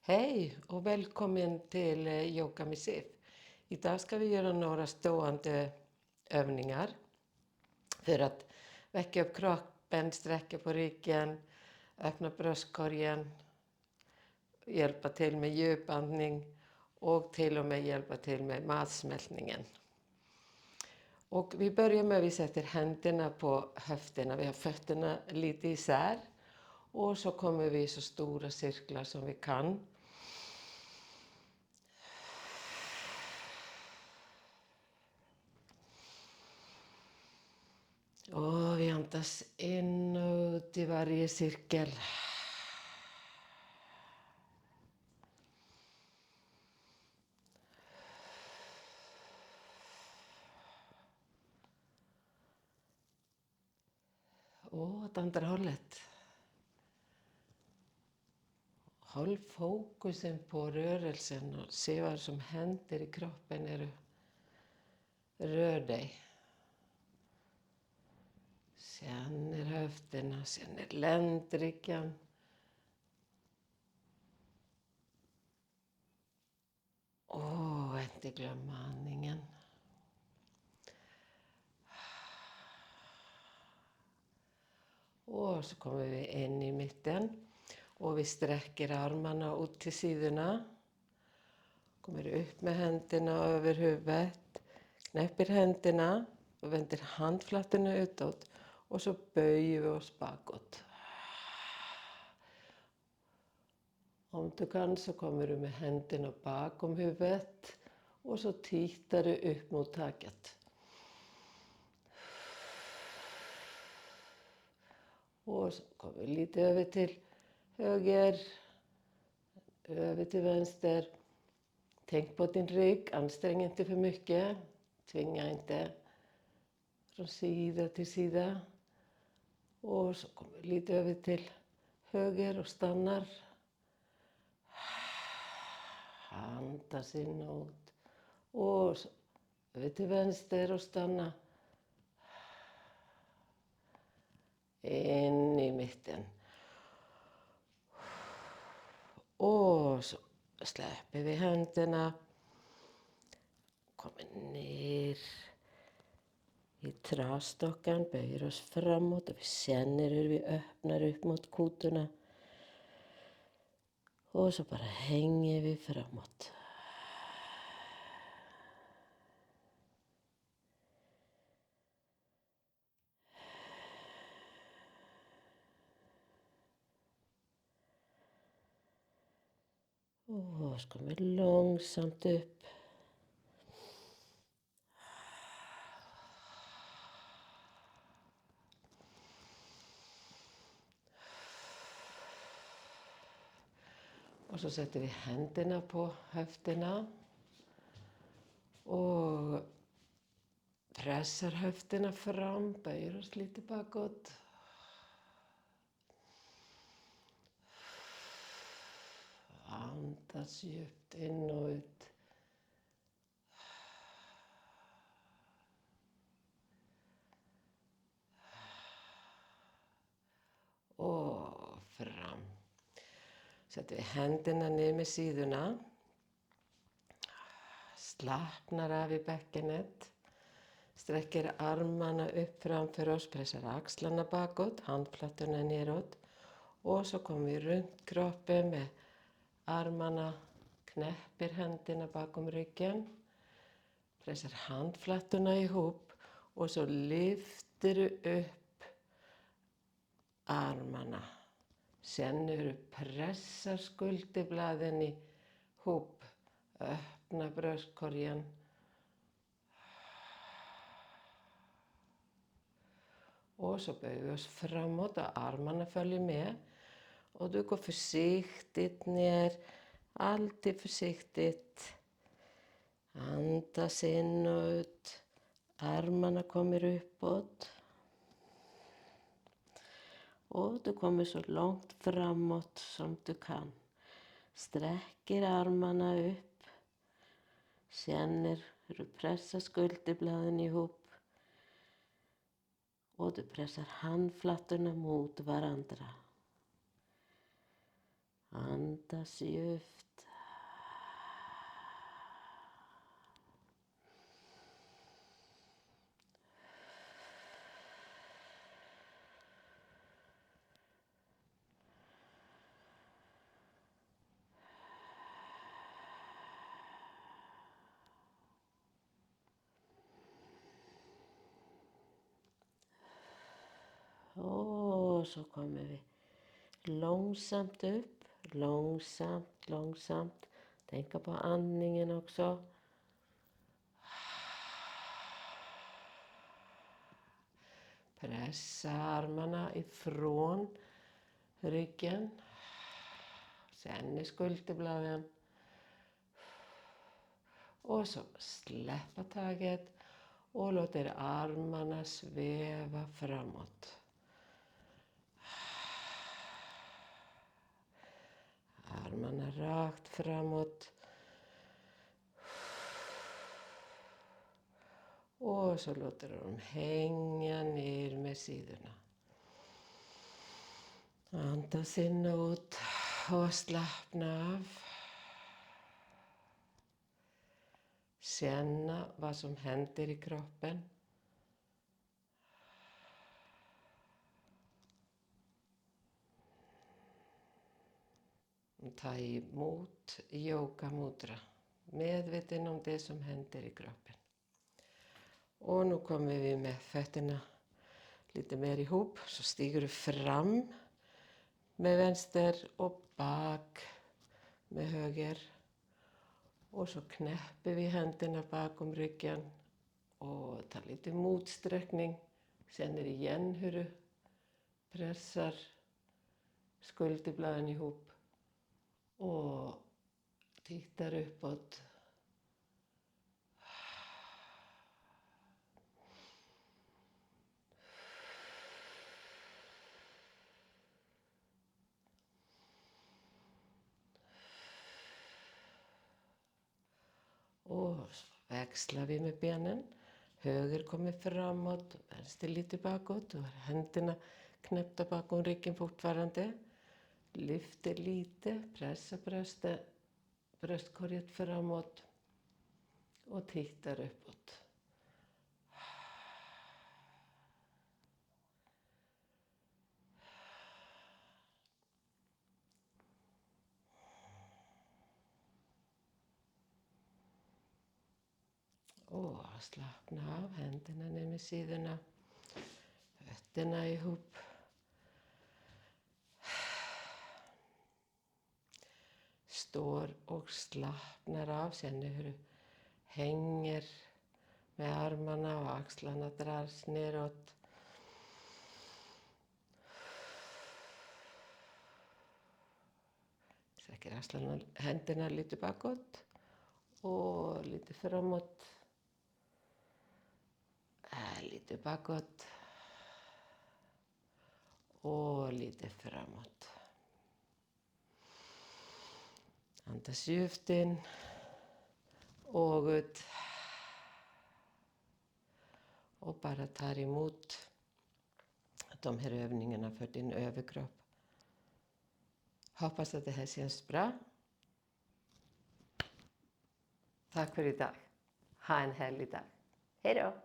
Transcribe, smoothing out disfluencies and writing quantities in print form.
Hej och välkommen till Yoga med Sif. Idag ska vi göra några stående övningar för att väcka upp kroppen, sträcka på ryggen, öppna bröstkorgen, hjälpa till med djupandning och till och med hjälpa till med matsmältningen. Och vi börjar med att vi sätter händerna på höfterna, vi har fötterna lite isär och så kommer vi i så stora cirklar som vi kan. Och vi andas in och ut i varje cirkel. Och åt andra hållet. Håll fokusen på rörelsen och se vad som händer i kroppen när du rör dig. Känner höfterna, känner ländryggen. Inte glömma andningen. Och så kommer vi in i mitten. Och vi sträcker armarna ut till sidorna. Kommer upp med händerna över huvudet. Knäpper händerna och vänder handflatorna utåt. Och så böjer vi oss bakåt. Om du kan så kommer du med händerna bakom huvudet. Och så tittar du upp mot taket. Och så kommer vi lite över till höger. Över till vänster. Tänk på din rygg, ansträng inte för mycket. Tvinga inte från sida till sida. Och så kommer vi lite över till höger och stannar. Andas inåt. Och så över till vänster och stanna. In i mitten. Och så släpper vi händerna. Kommer ner i trasstockan, böjer oss framåt och vi känner hur vi öppnar upp mot kotorna. Och så bara hänger vi framåt. Och så kommer vi långsamt upp. Och så sätter vi händerna på höfterna. Och pressar höfterna fram, böjer oss lite bakåt. Andas djupt in och ut. Och fram. Sätter vi händerna ner med sidorna. Slappnar av i bäckenet. Sträcker armarna upp framför oss, pressar axlarna bakåt, handflatorna neråt. Och så kommer vi runt kroppen med armarna, knäpper händerna bakom ryggen. Pressar handflatorna ihop och så lyfter du upp armarna. Känner hur du pressar skulderbladen ihop. Öppna bröstkorgen. Och så böjer vi oss framåt och armarna följer med. Och du går försiktigt ner. Alltid försiktigt. Andas in och ut. Armarna kommer uppåt. Och du kommer så långt framåt som du kan. Sträcker armarna upp. Känner hur du pressar skulderbladen ihop. Och du pressar handflatorna mot varandra. Andas djupt. Och så kommer vi långsamt upp, långsamt. Tänka på andningen också. Pressa armarna ifrån ryggen. Sen i skulderbladen. Och så släppa taget och låter armarna sväva framåt. Armarna rakt framåt. Och så låter de hänga ner med sidorna. Andas inåt och slappna av. Känna vad som händer i kroppen. Ta emot yoga mudra. Medveten om det som händer i kroppen. Och nu kommer vi med fötterna lite mer ihop. Så stiger du fram med vänster och bak med höger. Och så knäpper vi händerna bakom ryggen och tar lite motsträckning. Känner igen hur du pressar skulderbladen ihop och tittar uppåt. Och växlar vi med benen. Höger kommer framåt, vänster lite bakåt och händerna knäppta bakom ryggen fortfarande. Lyfter lite, pressar bröstkorget framåt och tittar uppåt. Och slappna av, händerna ner med sidorna, fötterna ihop. Står och slappnar av, känner hur du hänger med armarna och axlarna dras neråt. Sträcker axlarna, händerna lite bakåt och lite framåt. Lite bakåt och lite framåt. Andas djupt in och ut. Och bara tar emot de här övningarna för din överkropp. Hoppas att det här känns bra. Tack för idag. Ha en härlig dag. Hej då!